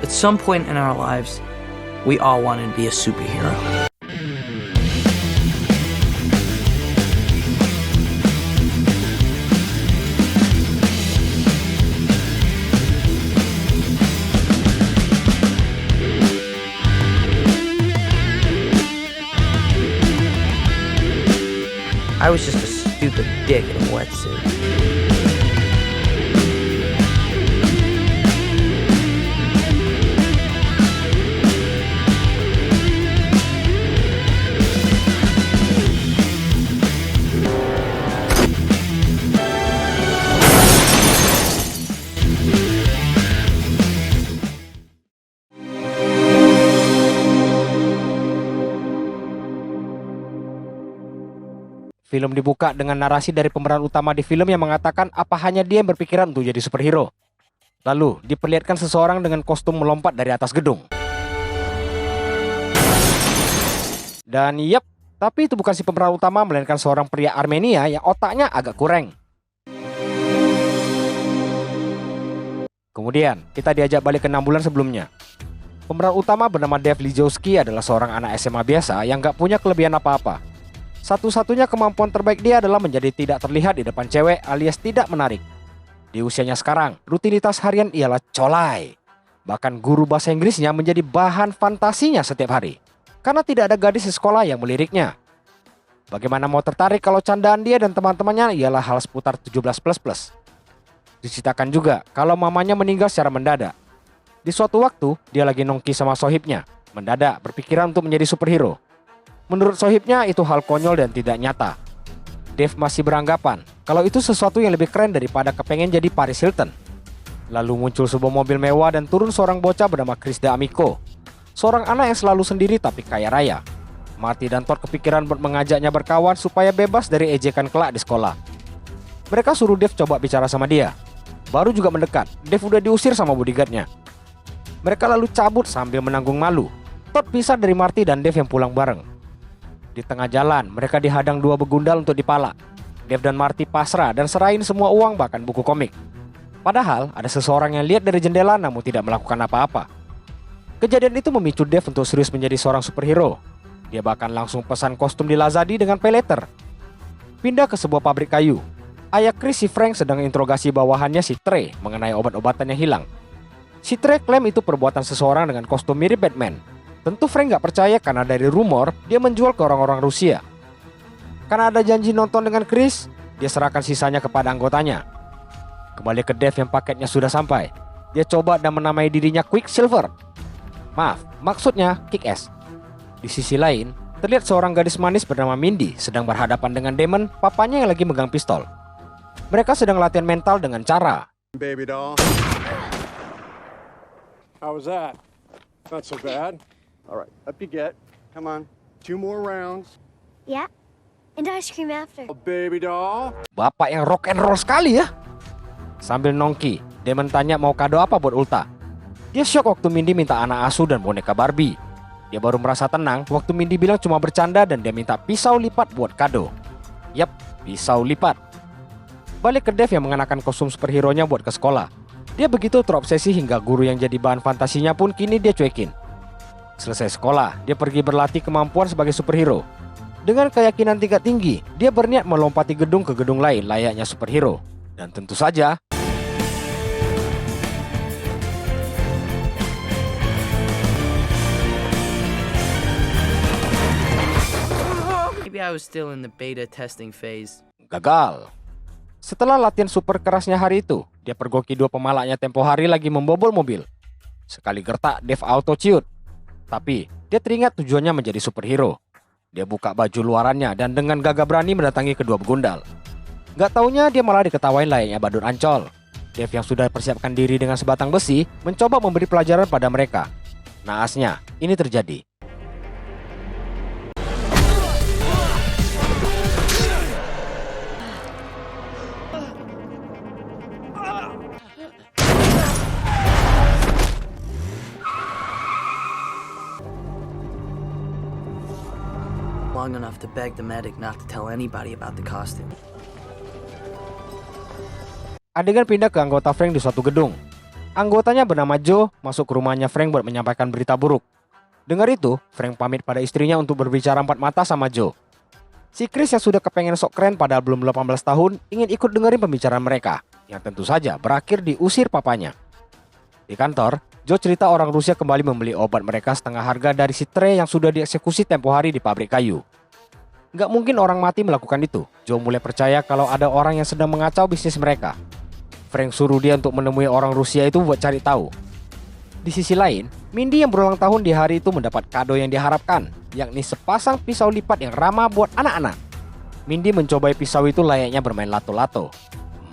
At some point in our lives, we all wanted to be a superhero. I was just a stupid dick in a wetsuit. Film dibuka dengan narasi dari pemeran utama di film yang mengatakan apa hanya dia yang berpikiran untuk jadi superhero. Lalu diperlihatkan seseorang dengan kostum melompat dari atas gedung. Dan tapi itu bukan si pemeran utama melainkan seorang pria Armenia yang otaknya agak kurang. Kemudian kita diajak balik ke 6 bulan sebelumnya. Pemeran utama bernama Dave Lizowski adalah seorang anak SMA biasa yang gak punya kelebihan apa-apa. Satu-satunya kemampuan terbaik dia adalah menjadi tidak terlihat di depan cewek alias tidak menarik. Di usianya sekarang, rutinitas harian ialah colai. Bahkan guru bahasa Inggrisnya menjadi bahan fantasinya setiap hari. Karena tidak ada gadis di sekolah yang meliriknya. Bagaimana mau tertarik kalau candaan dia dan teman-temannya ialah hal seputar 17++. Diceritakan juga kalau mamanya meninggal secara mendadak. Di suatu waktu, dia lagi nongki sama sohibnya. Mendadak berpikiran untuk menjadi superhero. Menurut sohibnya itu hal konyol dan tidak nyata. Dave masih beranggapan kalau itu sesuatu yang lebih keren daripada kepengen jadi Paris Hilton. Lalu muncul sebuah mobil mewah dan turun seorang bocah bernama Chris D'Amico. Seorang anak yang selalu sendiri tapi kaya raya. Marty dan Todd kepikiran buat mengajaknya berkawan supaya bebas dari ejekan kelak di sekolah. Mereka suruh Dave coba bicara sama dia. Baru juga mendekat, Dave udah diusir sama bodyguardnya. Mereka lalu cabut sambil menanggung malu. Todd pisah dari Marty dan Dave yang pulang bareng. Di tengah jalan, mereka dihadang 2 begundal untuk dipalak. Dave dan Marty pasrah dan serahin semua uang bahkan buku komik. Padahal ada seseorang yang lihat dari jendela namun tidak melakukan apa-apa. Kejadian itu memicu Dave untuk serius menjadi seorang superhero. Dia bahkan langsung pesan kostum di Lazada dengan pay letter. Pindah ke sebuah pabrik kayu. Ayah Chris, si Frank, sedang interogasi bawahannya si Trey mengenai obat-obatan yang hilang. Si Trey klaim itu perbuatan seseorang dengan kostum mirip Batman. Tentu Frank gak percaya karena dari rumor dia menjual ke orang-orang Rusia. Karena ada janji nonton dengan Chris, dia serahkan sisanya kepada anggotanya. Kembali ke Dave yang paketnya sudah sampai. Dia coba dan menamai dirinya Quicksilver. Maaf, maksudnya Kick-Ass. Di sisi lain, terlihat seorang gadis manis bernama Mindy sedang berhadapan dengan Damon, papanya yang lagi megang pistol. Mereka sedang latihan mental dengan cara Baby doll. How was that? Not so bad. All right, up you get. Come on, 2 more rounds. Yeah, and ice cream after. Oh, baby doll. bapak yang rock and roll sekali ya. Sambil nongki, Damon tanya mau kado apa buat Ulta. Dia syok waktu Mindy minta anak asuh dan boneka Barbie. Dia baru merasa tenang waktu Mindy bilang cuma bercanda dan dia minta pisau lipat buat kado. Yap, pisau lipat. Balik ke Dave yang mengenakan kostum superhero-nya buat ke sekolah. Dia begitu terobsesi hingga guru yang jadi bahan fantasinya pun kini dia cuekin. Selesai sekolah, dia pergi berlatih kemampuan sebagai superhero. Dengan keyakinan tingkat tinggi, dia berniat melompati gedung ke gedung lain layaknya superhero. Dan tentu saja, Maybe I was still in the beta testing phase. gagal. Setelah latihan super kerasnya hari itu, dia pergoki 2 pemalaknya tempo hari lagi membobol mobil. Sekali gertak, Dave auto ciut. Tapi, dia teringat tujuannya menjadi superhero. Dia buka baju luarannya dan dengan gagah berani mendatangi kedua begundal. Gak taunya dia malah diketawain layaknya badut Ancol. Dave yang sudah persiapkan diri dengan sebatang besi, mencoba memberi pelajaran pada mereka. Naasnya, ini terjadi. Long enough to beg the medic not to tell anybody about the costume. Adegan pindah ke anggota Frank di suatu gedung. Anggotanya bernama Joe masuk ke rumahnya Frank buat menyampaikan berita buruk. Dengar itu, Frank pamit pada istrinya untuk berbicara empat mata sama Joe. Si Chris yang sudah kepengen sok keren padahal belum 18 tahun ingin ikut dengerin pembicaraan mereka, yang tentu saja berakhir diusir papanya. Di kantor, Joe cerita orang Rusia kembali membeli obat mereka setengah harga dari si Trey yang sudah dieksekusi tempo hari di pabrik kayu. Gak mungkin orang mati melakukan itu. Joe mulai percaya kalau ada orang yang sedang mengacau bisnis mereka. Frank suruh dia untuk menemui orang Rusia itu buat cari tahu. Di sisi lain, Mindy yang berulang tahun di hari itu mendapat kado yang diharapkan, yakni sepasang pisau lipat yang ramah buat anak-anak. Mindy mencobai pisau itu layaknya bermain lato-lato.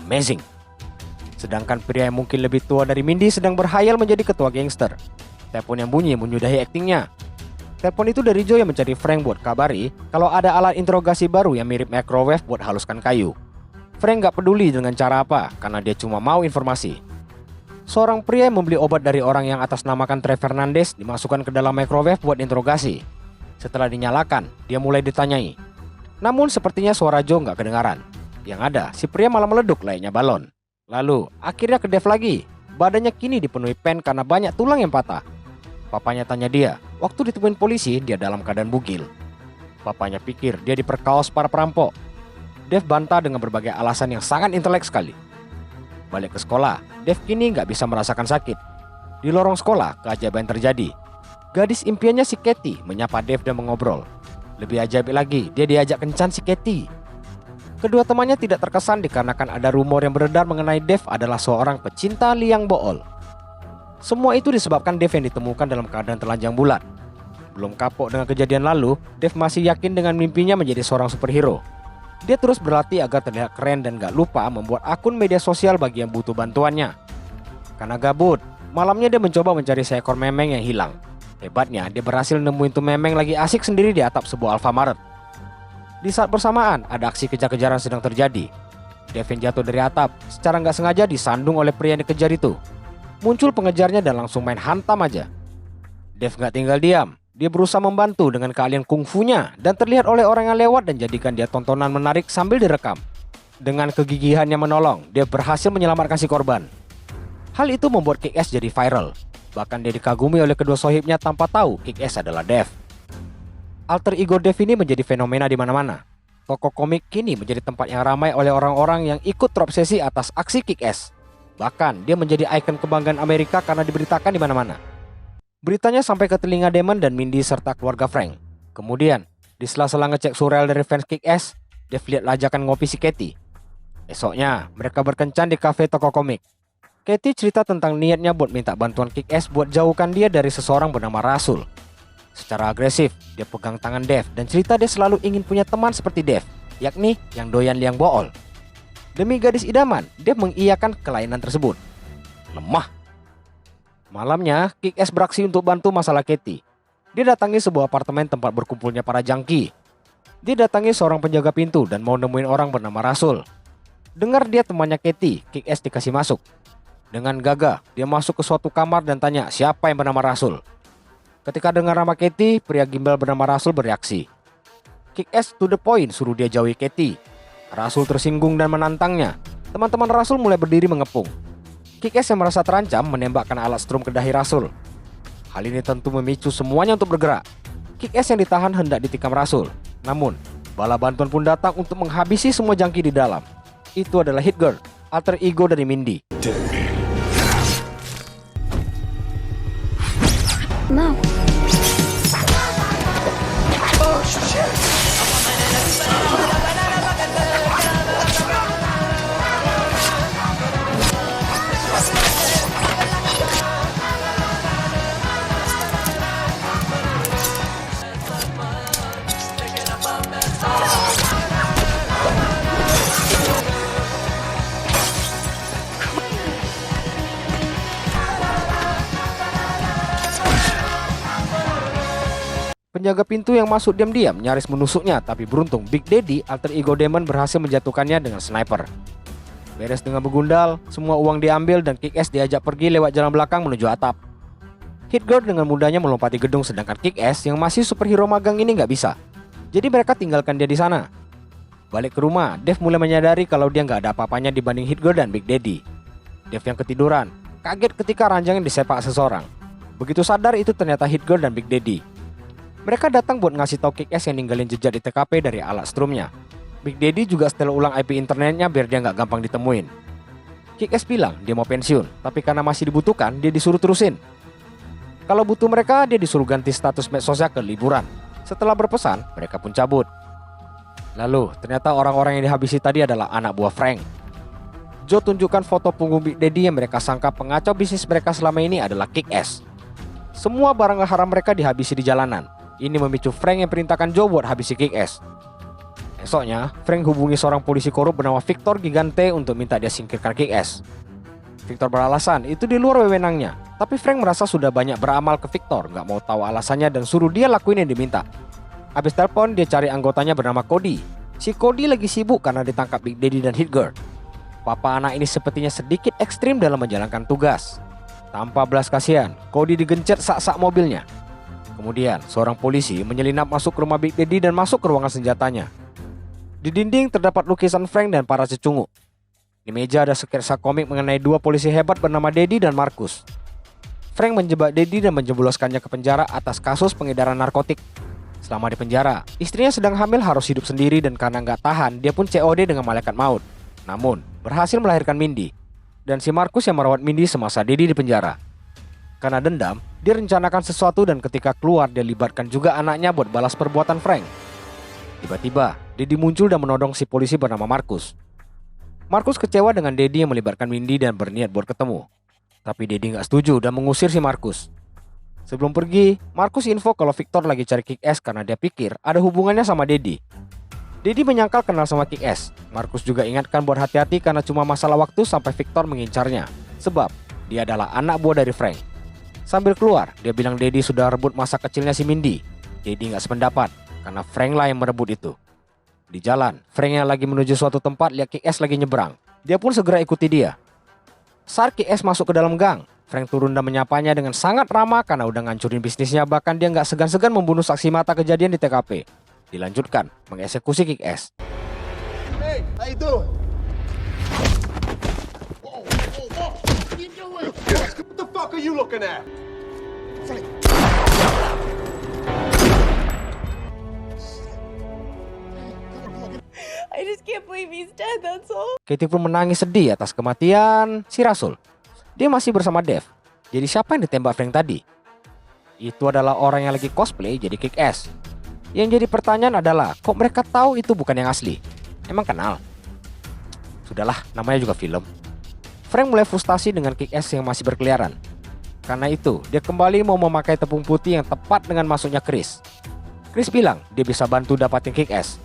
Amazing. Sedangkan pria yang mungkin lebih tua dari Mindy sedang berhayal menjadi ketua gangster. Telepon yang bunyi menyudahi aktingnya. Telepon itu dari Joe yang mencari Frank buat kabari kalau ada alat interogasi baru yang mirip microwave buat haluskan kayu. Frank gak peduli dengan cara apa karena dia cuma mau informasi. Seorang pria yang membeli obat dari orang yang atas namakan Trey Fernandez dimasukkan ke dalam microwave buat interogasi. Setelah dinyalakan, dia mulai ditanyai. Namun sepertinya suara Joe gak kedengaran. Yang ada, si pria malah meleduk layaknya balon. Lalu, akhirnya ke Dave lagi. Badannya kini dipenuhi pen karena banyak tulang yang patah. Papanya tanya dia, waktu ditemuin polisi, dia dalam keadaan bugil. Papanya pikir dia diperkaos para perampok. Dave bantah dengan berbagai alasan yang sangat intelek sekali. Balik ke sekolah, Dave kini nggak bisa merasakan sakit. Di lorong sekolah, keajaiban terjadi. Gadis impiannya si Katie menyapa Dave dan mengobrol. Lebih ajaib lagi, dia diajak kencan si Katie. Kedua temannya tidak terkesan dikarenakan ada rumor yang beredar mengenai Dave adalah seorang pecinta liang bool. Semua itu disebabkan Dave yang ditemukan dalam keadaan telanjang bulat. Belum kapok dengan kejadian lalu, Dave masih yakin dengan mimpinya menjadi seorang superhero. Dia terus berlatih agar terlihat keren dan gak lupa membuat akun media sosial bagi yang butuh bantuannya. Karena gabut, malamnya dia mencoba mencari seekor memeng yang hilang. Hebatnya, dia berhasil nemuin tuh memeng lagi asik sendiri di atap sebuah Alfamart. Di saat bersamaan, ada aksi kejar-kejaran sedang terjadi. Dave yang jatuh dari atap, secara gak sengaja disandung oleh pria yang dikejar itu. Muncul pengejarnya dan langsung main hantam aja. Dave gak tinggal diam. Dia berusaha membantu dengan keahlian kungfunya dan terlihat oleh orang yang lewat dan jadikan dia tontonan menarik sambil direkam. Dengan kegigihannya menolong, dia berhasil menyelamatkan si korban. Hal itu membuat Kick-Ass jadi viral. Bahkan dia dikagumi oleh kedua sohibnya tanpa tahu Kick-Ass adalah Dave. Alter ego Dave ini menjadi fenomena di mana-mana. Toko komik kini menjadi tempat yang ramai oleh orang-orang yang ikut terobsesi atas aksi Kick-Ass. Bahkan dia menjadi ikon kebanggaan Amerika karena diberitakan di mana-mana. Beritanya sampai ke telinga Damon dan Mindy serta keluarga Frank. Kemudian, di sela-sela ngecek surel dari fans Kick-Ass, Dave lihat lajakan ngopi si Katie. Esoknya, mereka berkencan di kafe toko komik. Katie cerita tentang niatnya buat minta bantuan Kick-Ass buat jauhkan dia dari seseorang bernama Rasul. Secara agresif, dia pegang tangan Dave dan cerita dia selalu ingin punya teman seperti Dave, yakni yang doyan liang bool. Demi gadis idaman, Dave mengiyakan kelainan tersebut. Lemah. Malamnya, Kick-Ass beraksi untuk bantu masalah Katie. Dia datangi sebuah apartemen tempat berkumpulnya para junkie. Dia datangi seorang penjaga pintu dan mau nemuin orang bernama Rasul. Dengar dia temannya Katie, Kick-Ass dikasih masuk. Dengan gagah, dia masuk ke suatu kamar dan tanya siapa yang bernama Rasul. Ketika dengar nama Katie, pria gimbal bernama Rasul bereaksi. Kick-Ass to the point suruh dia jauhi Katie. Rasul tersinggung dan menantangnya. Teman-teman Rasul mulai berdiri mengepung. Kick-Ass yang merasa terancam menembakkan alat strum ke dahi Rasul. Hal ini tentu memicu semuanya untuk bergerak. Kick-Ass yang ditahan hendak ditikam Rasul. Namun, bala bantuan pun datang untuk menghabisi semua jangki di dalam. Itu adalah Hit Girl, alter ego dari Mindy. Mo. Penjaga pintu yang masuk diam-diam nyaris menusuknya, tapi beruntung Big Daddy, alter ego Damon, berhasil menjatuhkannya dengan sniper. Beres dengan begundal, semua uang diambil dan Kick-Ass diajak pergi lewat jalan belakang menuju atap. Hit Girl dengan mudahnya melompati gedung, sedangkan Kick-Ass yang masih superhero magang ini nggak bisa. Jadi mereka tinggalkan dia di sana. Balik ke rumah, Dave mulai menyadari kalau dia nggak ada apa-apanya dibanding Hit Girl dan Big Daddy. Dave yang ketiduran, kaget ketika ranjangnya disepak seseorang. Begitu sadar itu ternyata Hit-Girl dan Big Daddy. Mereka datang buat ngasih tahu Kick-Ass yang ninggalin jejak di TKP dari alat strumnya. Big Daddy juga setel ulang IP internetnya biar dia nggak gampang ditemuin. Kick-Ass bilang dia mau pensiun, tapi karena masih dibutuhkan, dia disuruh terusin. Kalau butuh mereka, dia disuruh ganti status medsosnya ke liburan. Setelah berpesan, mereka pun cabut. Lalu, ternyata orang-orang yang dihabisi tadi adalah anak buah Frank. Joe tunjukkan foto punggung Big Daddy yang mereka sangka pengacau bisnis mereka selama ini adalah Kick-Ass. Semua barang haram mereka dihabisi di jalanan. Ini memicu Frank yang perintahkan Joe buat habisi Kick-Ass. Esoknya, Frank hubungi seorang polisi korup bernama Victor Gigante untuk minta dia singkirkan Kick-Ass. Victor beralasan itu di luar wewenangnya, tapi Frank merasa sudah banyak beramal ke Victor, gak mau tahu alasannya dan suruh dia lakuin yang diminta. Habis telepon, dia cari anggotanya bernama Cody. Si Cody lagi sibuk karena ditangkap Big Daddy dan Hit-Girl. Papa anak ini sepertinya sedikit ekstrim dalam menjalankan tugas. Tanpa belas kasihan, Cody digencet sak-sak mobilnya. Kemudian, seorang polisi menyelinap masuk ke rumah Big Daddy dan masuk ke ruangan senjatanya. Di dinding terdapat lukisan Frank dan para cecungu. Di meja ada sketsa komik mengenai dua polisi hebat bernama Daddy dan Marcus. Frank menjebak Daddy dan menjebloskannya ke penjara atas kasus pengedaran narkotik. Selama di penjara, istrinya sedang hamil harus hidup sendiri dan karena nggak tahan, dia pun COD dengan malaikat maut. Namun, berhasil melahirkan Mindy. Dan si Marcus yang merawat Mindy semasa Daddy di penjara. Karena dendam, dia rencanakan sesuatu dan ketika keluar dia libatkan juga anaknya buat balas perbuatan Frank. Tiba-tiba, Daddy muncul dan menodong si polisi bernama Marcus. Marcus kecewa dengan Daddy yang melibatkan Mindy dan berniat buat ketemu. Tapi Daddy nggak setuju dan mengusir si Marcus. Sebelum pergi, Marcus info kalau Victor lagi cari Kick-Ass karena dia pikir ada hubungannya sama Daddy. Daddy menyangkal kenal sama Kick-Ass. Marcus juga ingatkan buat hati-hati karena cuma masalah waktu sampai Victor mengincarnya. Sebab dia adalah anak buah dari Frank. Sambil keluar, dia bilang Daddy sudah rebut masa kecilnya si Mindy. Daddy nggak sependapat karena Frank lah yang merebut itu. Di jalan, Frank yang lagi menuju suatu tempat lihat Kick-Ass lagi nyebrang. Dia pun segera ikuti dia. Saat Kick-Ass masuk ke dalam gang, Frank turun dan menyapanya dengan sangat ramah karena udah ngancurin bisnisnya. Bahkan dia nggak segan-segan membunuh saksi mata kejadian di TKP. Dilanjutkan mengeksekusi Kick-Ass. Hey, how you doing? Whoa, whoa, whoa. What are you doing? What the fuck are you looking at? Frank. I just can't believe he's dead, that's all. Katie pun menangis sedih atas kematian si Rasul. Dia masih bersama Dev. Jadi siapa yang ditembak Frank tadi? Itu adalah orang yang lagi cosplay jadi Kick-Ass. Yang jadi pertanyaan adalah, kok mereka tahu itu bukan yang asli? Emang kenal? Sudahlah, namanya juga film. Frank mulai frustasi dengan Kick-Ass yang masih berkeliaran. Karena itu, dia kembali mau memakai tepung putih yang tepat dengan masuknya Chris. Chris bilang dia bisa bantu dapatin Kick-Ass.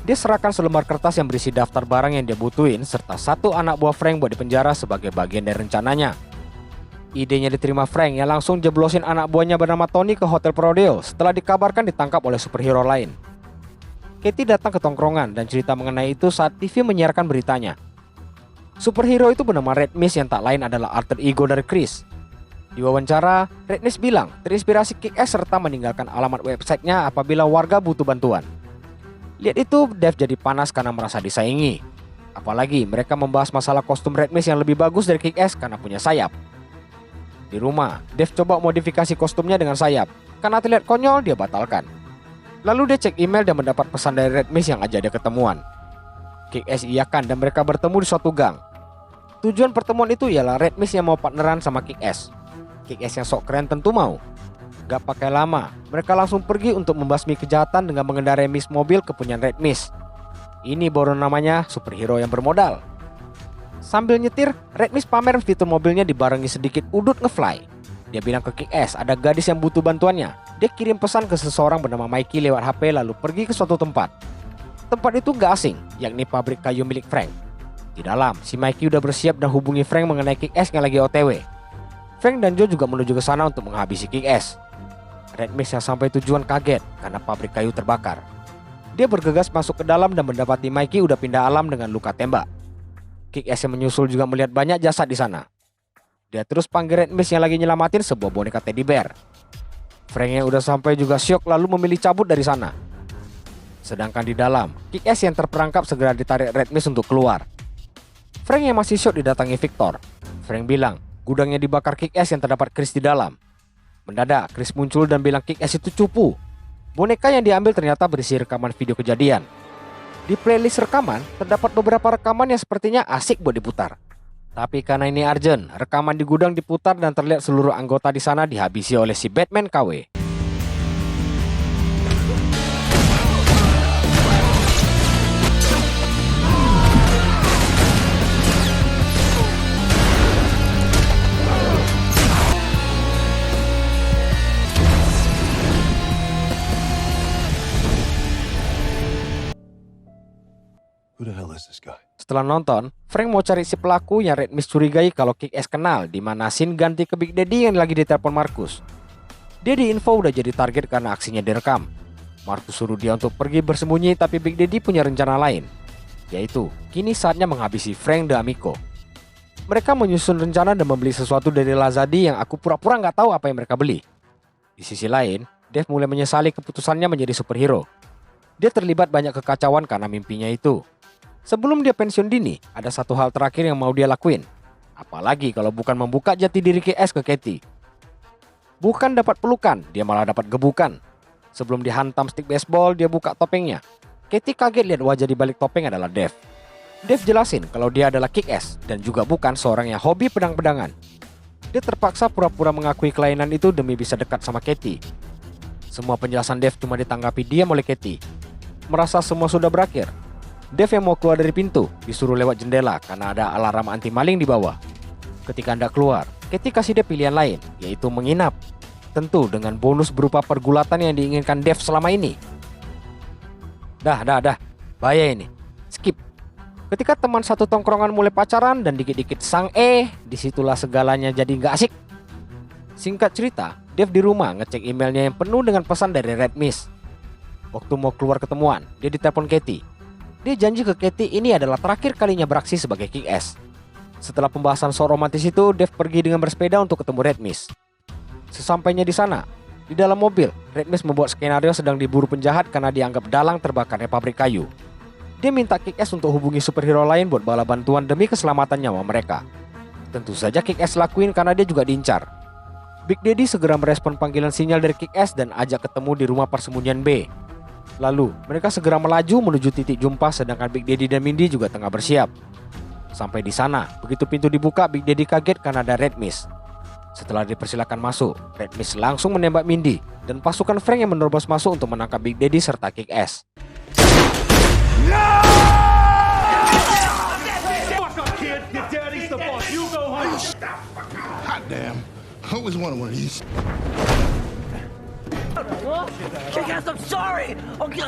Dia serahkan selembar kertas yang berisi daftar barang yang dia butuhin serta satu anak buah Frank buat dipenjara sebagai bagian dari rencananya. Idenya diterima Frank yang langsung jeblosin anak buahnya bernama Tony ke hotel Prodeo setelah dikabarkan ditangkap oleh superhero lain. Katie datang ke tongkrongan dan cerita mengenai itu saat TV menyiarkan beritanya. Superhero itu bernama Red Mist yang tak lain adalah alter ego dari Chris. Di wawancara, Red Mist bilang terinspirasi Kick-Ass serta meninggalkan alamat websitenya apabila warga butuh bantuan. Lihat itu, Dev jadi panas karena merasa disaingi. Apalagi mereka membahas masalah kostum Red Mist yang lebih bagus dari Kick-Ass karena punya sayap. Di rumah, Dev coba modifikasi kostumnya dengan sayap. Karena terlihat konyol, dia batalkan. Lalu dia cek email dan mendapat pesan dari Red Mist yang ajak dia ketemuan. Kick-Ass iyakan dan mereka bertemu di suatu gang. Tujuan pertemuan itu ialah Red Mist yang mau partneran sama Kick-Ass. Kick-Ass yang sok keren tentu mau. Gak pakai lama, mereka langsung pergi untuk membasmi kejahatan dengan mengendarai Mist mobil kepunyaan Red Mist. Ini baru namanya superhero yang bermodal. Sambil nyetir, Red Mist pamer fitur mobilnya dibarengi sedikit udut ngefly. Dia bilang ke Kick-Ass ada gadis yang butuh bantuannya. Dia kirim pesan ke seseorang bernama Mikey lewat HP lalu pergi ke suatu tempat. Tempat itu gak asing, yakni pabrik kayu milik Frank. Di dalam, si Mikey udah bersiap dan hubungi Frank mengenai Kick-Ass yang lagi OTW. Frank dan Joe juga menuju ke sana untuk menghabisi Kick-Ass. Red Mist yang sampai tujuan kaget karena pabrik kayu terbakar. Dia bergegas masuk ke dalam dan mendapati Mikey udah pindah alam dengan luka tembak. Kick-Ass yang menyusul juga melihat banyak jasad di sana. Dia terus panggil Red Mist yang lagi nyelamatin sebuah boneka teddy bear. Frank yang udah sampai juga syok lalu memilih cabut dari sana. Sedangkan di dalam, Kick-Ass yang terperangkap segera ditarik Red Mist untuk keluar. Frank yang masih syok didatangi Victor. Frank bilang Gudangnya dibakar Kick-Ass yang terdapat Chris di dalam. Mendadak, Chris muncul dan bilang Kick-Ass itu cupu. Boneka yang diambil ternyata berisi rekaman video kejadian. Di playlist rekaman, terdapat beberapa rekaman yang sepertinya asik buat diputar. Tapi karena ini urgent, rekaman di gudang diputar dan terlihat seluruh anggota di sana dihabisi oleh si Batman KW. Who the hell is this guy? Setelah nonton, Frank mau cari si pelaku yang Red Mist curigai kalau Kick-Ass kenal, di mana scene ganti ke Big Daddy yang lagi ditelepon Marcus. Dia diinfo udah jadi target karena aksinya direkam. Marcus suruh dia untuk pergi bersembunyi, tapi Big Daddy punya rencana lain, yaitu kini saatnya menghabisi Frank de Amico. Mereka menyusun rencana dan membeli sesuatu dari Lazadi yang aku pura-pura nggak tahu apa yang mereka beli. Di sisi lain, Dave mulai menyesali keputusannya menjadi superhero. Dia terlibat banyak kekacauan karena mimpinya itu. Sebelum dia pensiun dini, ada satu hal terakhir yang mau dia lakuin. Apalagi kalau bukan membuka jati diri Kick-Ass ke Katie. Bukan dapat pelukan, dia malah dapat gebukan. Sebelum dihantam stick baseball, dia buka topengnya. Katie kaget lihat wajah di balik topeng adalah Dave. Dave jelasin kalau dia adalah Kick-Ass dan juga bukan seorang yang hobi pedang-pedangan. Dia terpaksa pura-pura mengakui kelainan itu demi bisa dekat sama Katie. Semua penjelasan Dave cuma ditanggapi diam oleh Katie. Merasa semua sudah berakhir, Dave yang mau keluar dari pintu disuruh lewat jendela karena ada alarm anti maling di bawah. Ketika hendak keluar, Katie kasih dia pilihan lain, yaitu menginap. Tentu dengan bonus berupa pergulatan yang diinginkan Dave selama ini. Dah, bahaya ini. Skip. Ketika teman satu tongkrongan mulai pacaran dan dikit-dikit disitulah segalanya jadi nggak asik. Singkat cerita, Dave di rumah ngecek emailnya yang penuh dengan pesan dari Red Mist. Waktu mau keluar ketemuan, dia ditelepon Katie. Dia janji ke Katie ini adalah terakhir kalinya beraksi sebagai Kick-Ass. Setelah pembahasan soal romantis itu, Dave pergi dengan bersepeda untuk ketemu Red Mist. Sesampainya di sana, di dalam mobil, Red Mist membuat skenario sedang diburu penjahat karena dianggap dalang terbakarnya pabrik kayu. Dia minta Kick-Ass untuk hubungi superhero lain buat bala bantuan demi keselamatan nyawa mereka. Tentu saja Kick-Ass lakuin karena dia juga diincar. Big Daddy segera merespon panggilan sinyal dari Kick-Ass dan ajak ketemu di rumah persembunyian B. Lalu, mereka segera melaju menuju titik jumpa sedangkan Big Daddy dan Mindy juga tengah bersiap. Sampai di sana, begitu pintu dibuka, Big Daddy kaget karena ada Red Mist. Setelah dipersilakan masuk, Red Mist langsung menembak Mindy dan pasukan Frank yang menerobos masuk untuk menangkap Big Daddy serta Kick-Ass. Hot damn. I always wanted one of these. Kick-Ass, I'm sorry! Okay.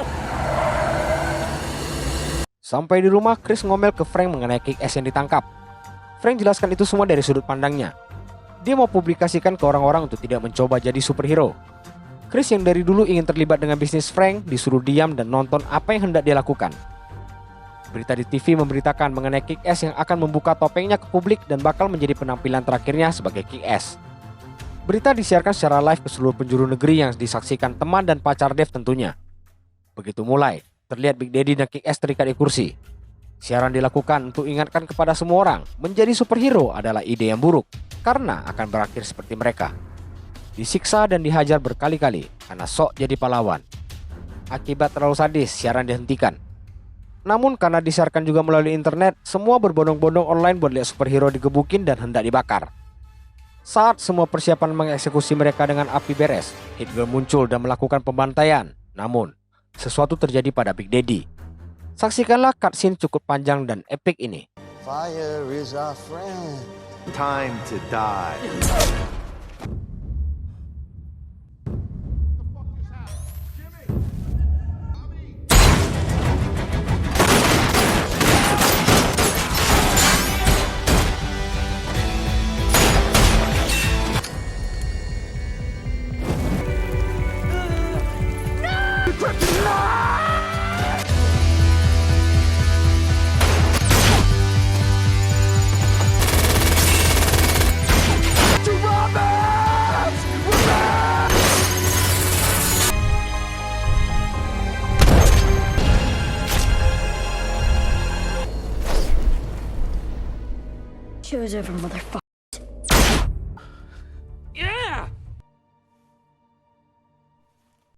Sampai di rumah, Chris ngomel ke Frank mengenai Kick-Ass yang ditangkap. Frank jelaskan itu semua dari sudut pandangnya. Dia mau publikasikan ke orang-orang untuk tidak mencoba jadi superhero. Chris yang dari dulu ingin terlibat dengan bisnis Frank disuruh diam dan nonton apa yang hendak dia lakukan. Berita di TV memberitakan mengenai Kick-Ass yang akan membuka topengnya ke publik dan bakal menjadi penampilan terakhirnya sebagai Kick-Ass. Berita disiarkan secara live ke seluruh penjuru negeri yang disaksikan teman dan pacar Dave tentunya. Begitu mulai, terlihat Big Daddy dan Kick-Ass terikat di kursi. Siaran dilakukan untuk ingatkan kepada semua orang, menjadi superhero adalah ide yang buruk, karena akan berakhir seperti mereka. Disiksa dan dihajar berkali-kali, karena sok jadi pahlawan. Akibat terlalu sadis, siaran dihentikan. Namun karena disiarkan juga melalui internet, semua berbondong-bondong online buat lihat superhero digebukin dan hendak dibakar. Saat semua persiapan mengeksekusi mereka dengan api beres, Hit Girl muncul dan melakukan pembantaian. Namun, sesuatu terjadi pada Big Daddy. Saksikanlah cutscene cukup panjang dan epic ini. Fire is our friend. Time to die. Show's over, motherfucker.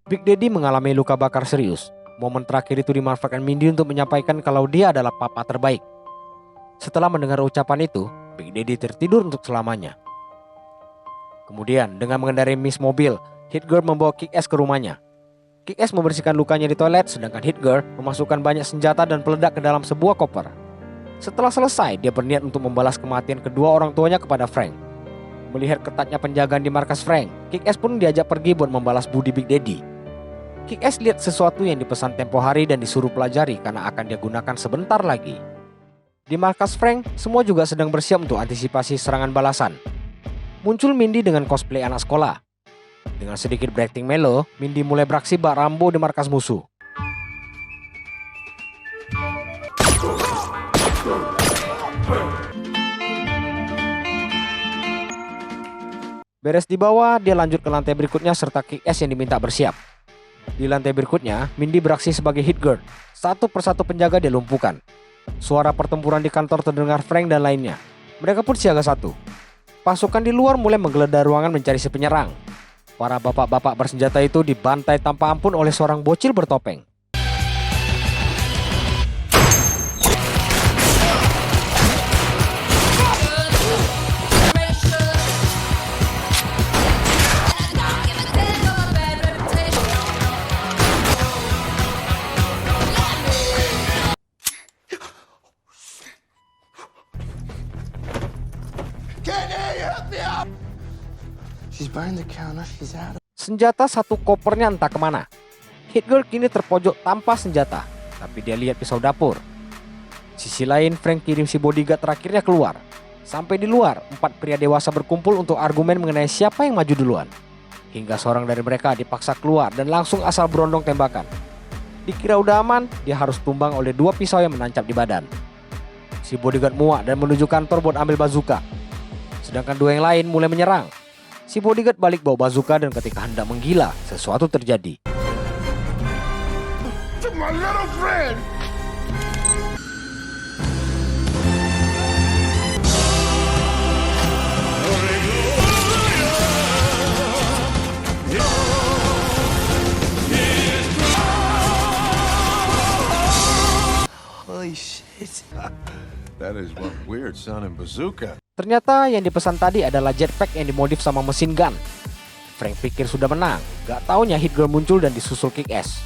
Big Daddy mengalami luka bakar serius. Momen terakhir itu dimanfaatkan Mindy untuk menyampaikan kalau dia adalah papa terbaik. Setelah mendengar ucapan itu, Big Daddy tertidur untuk selamanya. Kemudian dengan mengendarai Miss mobil, Hit-Girl membawa Kick-Ass ke rumahnya. Kick-Ass membersihkan lukanya di toilet, sedangkan Hit-Girl memasukkan banyak senjata dan peledak ke dalam sebuah koper. Setelah selesai, dia berniat untuk membalas kematian kedua orang tuanya kepada Frank. Melihat ketatnya penjagaan di markas Frank, Kick-Ass pun diajak pergi buat membalas budi Big Daddy. Kick-Ass lihat sesuatu yang dipesan tempo hari dan disuruh pelajari karena akan dia gunakan sebentar lagi. Di markas Frank, semua juga sedang bersiap untuk antisipasi serangan balasan. Muncul Mindy dengan cosplay anak sekolah. Dengan sedikit breathing mellow, Mindy mulai beraksi bak Rambo di markas musuh. Beres di bawah, dia lanjut ke lantai berikutnya serta Kick-Ass yang diminta bersiap. Di lantai berikutnya, Mindy beraksi sebagai hit girl. Satu persatu penjaga dilumpuhkan. Suara pertempuran di kantor terdengar Frank dan lainnya. Mereka pun siaga satu. Pasukan di luar mulai menggeledah ruangan mencari si penyerang. Para bapak-bapak bersenjata itu dibantai tanpa ampun oleh seorang bocil bertopeng. She's behind the counter. She's out of... Senjata satu kopernya entah kemana. Hit-Girl kini terpojok tanpa senjata, tapi dia lihat pisau dapur. Sisi lain, Frank kirim si bodyguard terakhirnya keluar. Sampai di luar, 4 pria dewasa berkumpul untuk argumen mengenai siapa yang maju duluan. Hingga seorang dari mereka dipaksa keluar dan langsung asal berondong tembakan. Dikira udah aman, dia harus tumbang oleh 2 pisau yang menancap di badan. Si bodyguard muak dan menuju kantor buat ambil bazooka. Sedangkan 2 yang lain mulai menyerang. Si bodyguard balik bawa bazooka dan ketika hendak menggila, sesuatu terjadi. To my little friend! Holy shit. That is one weird sounding bazooka. Ternyata yang dipesan tadi adalah jetpack yang dimodif sama mesin gun. Frank pikir sudah menang, gak taunya Hit-Girl muncul dan disusul Kick-Ass.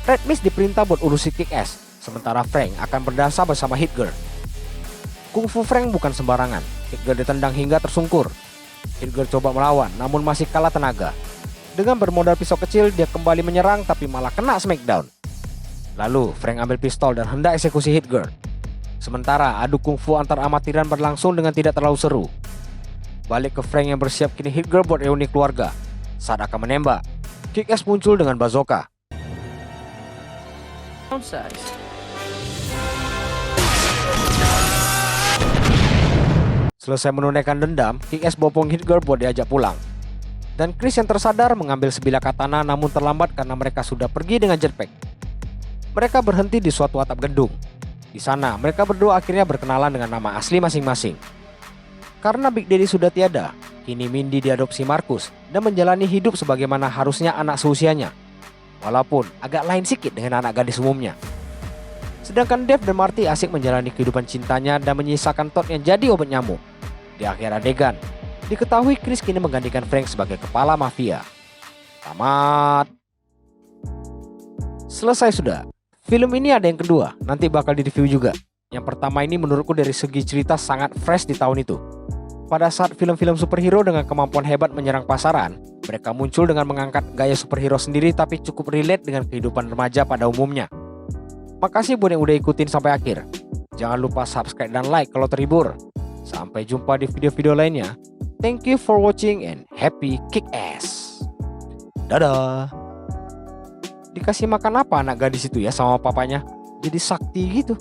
Red Mist diperintah buat urusi Kick-Ass, sementara Frank akan berdasar bersama Hit-Girl. Kungfu Frank bukan sembarangan, Hit-Girl ditendang hingga tersungkur. Hit-Girl coba melawan, namun masih kalah tenaga. Dengan bermodal pisau kecil, dia kembali menyerang tapi malah kena smackdown. Lalu Frank ambil pistol dan hendak eksekusi Hit-Girl. Sementara adu kungfu antar amatiran berlangsung dengan tidak terlalu seru. Balik ke Frank yang bersiap kini Hit-Girl buat reuni keluarga. Saat akan menembak, Kick-Ass muncul dengan bazooka. Selesai menunaikan dendam, Kick-Ass bopong Hit-Girl buat diajak pulang. Dan Chris yang tersadar mengambil sebilah katana namun terlambat karena mereka sudah pergi dengan jetpack. Mereka berhenti di suatu atap gedung. Di sana mereka berdua akhirnya berkenalan dengan nama asli masing-masing. Karena Big Daddy sudah tiada, kini Mindy diadopsi Marcus dan menjalani hidup sebagaimana harusnya anak seusianya. Walaupun agak lain sedikit dengan anak gadis umumnya. Sedangkan Dave dan Marty asik menjalani kehidupan cintanya dan menyisakan Todd yang jadi obat nyamuk. Di akhir adegan, diketahui Chris kini menggantikan Frank sebagai kepala mafia. Tamat. Selesai sudah. Film ini ada yang kedua, nanti bakal di-review juga. Yang pertama ini menurutku dari segi cerita sangat fresh di tahun itu. Pada saat film-film superhero dengan kemampuan hebat menyerang pasaran, mereka muncul dengan mengangkat gaya superhero sendiri tapi cukup relate dengan kehidupan remaja pada umumnya. Makasih buat yang udah ikutin sampai akhir. Jangan lupa subscribe dan like kalau terhibur. Sampai jumpa di video-video lainnya. Thank you for watching and happy kick-ass. Dadah. Dikasih makan apa anak gadis itu ya sama papanya? Jadi sakti gitu.